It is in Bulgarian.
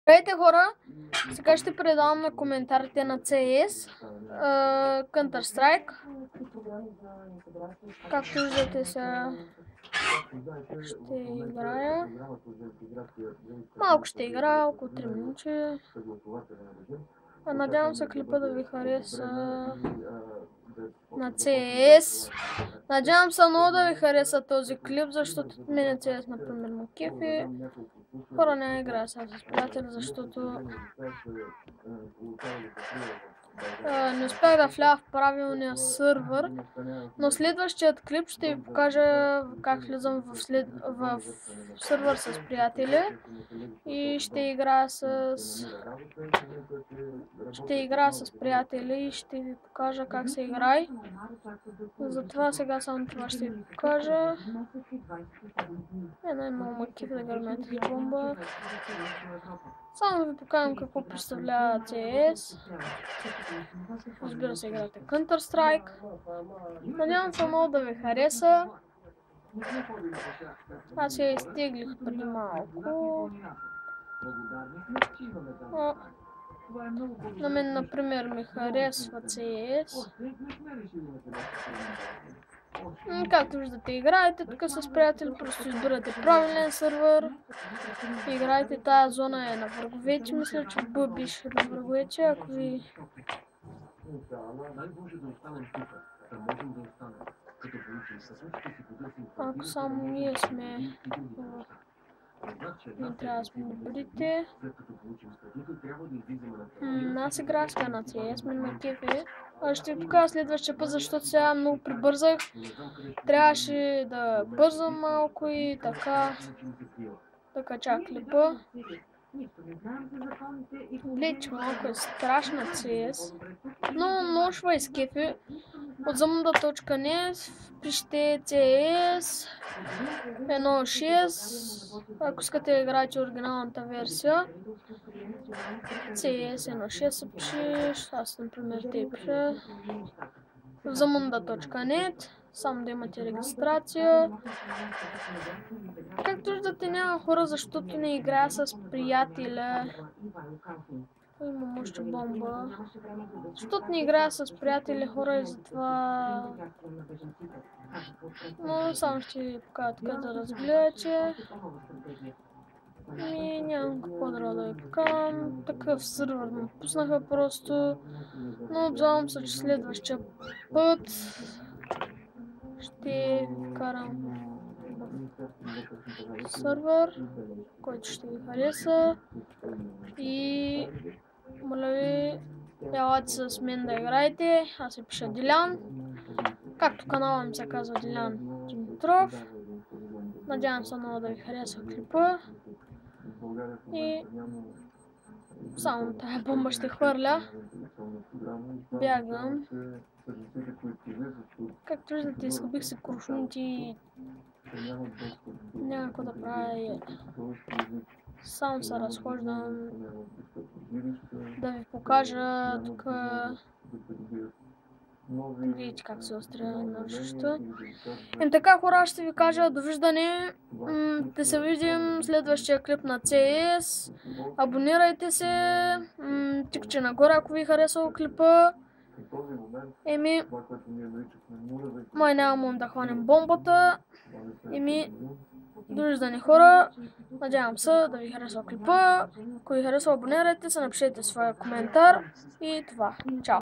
Здравейте хора! Сега ще предавам на коментарите на CS Counter-Strike. Както виждате сега ще играя. Малко ще играя, около 3 минути. Надявам се клипа да ви хареса на CS. Надявам се много да ви хареса този клип, защото мен CS, например, на кефи. Хора, не играя сега с приятели, защото не успях да вляза в правилния сървър, но следващият клип ще ви покажа как влизам в сървър с приятели и ще играя с приятели и ще ви покажа как се играе. Затова сега само това ще ви покажа. Много макив да гърмя тази бомба. Само да ви покажам какво представлява CS. Разбира се, играте Counter-Strike. Надявам се много да ви хареса. Аз я изтеглих преди малко. На мен, например, ми харесва CS. Както виждате, играете тук с приятели, просто избирате правилен сървър. Играете, тази зона е на враговете, мисля, че Б беше на враговете, ако ви... Ако само ние сме... Не трябва да сме добрите. Аз играя сега на CS, мен ме кефи. Ще ви покажа следващия път, защото сега много прибързах. Трябваше да бързам малко и така да кача клипа. Гледайте, малко е страшна CS, но много ще ви изкефи. От zamunda.net пишете CS 1.6, ако искате да играете оригиналната версия. CS 1.6 се пише, аз например те пиша. В zamunda.net, само да имате регистрация. Както виждате, няма хора, защото не играя с приятеля. Имам още бомба. Защото не играя с приятели, хора, и затова... Но само ще ви покажа така да разгледате. И нямам какво да ви покажам. Такъв сървър ме пуснаха просто. Но надявам се, че следващия път ще ви вкарам сървър, който ще ви хареса. И моля ви, елате с мен да играете. Аз се пиша Дилян. Както канала ми се казва Дилян Димитров. Надявам се много да ви хареса клипа. И само тая бомба ще хвърля. Бягам. Както виждате, изхъбих се куршумите и няма какво да правя. Само се разхождам да ви покажа тук. Видите как се остреля на всичко. И така, хора, ще ви кажа довиждане. Да се видим следващия клип на CS. Абонирайте се. Тикче нагоре, ако ви харесал клипа. Май нямам да хванем бомбата. Довиждане, хора. Надявам се да ви харесва клипа. Ако ви харесва, абонирайте се, напишете своя коментар. И това. Чао!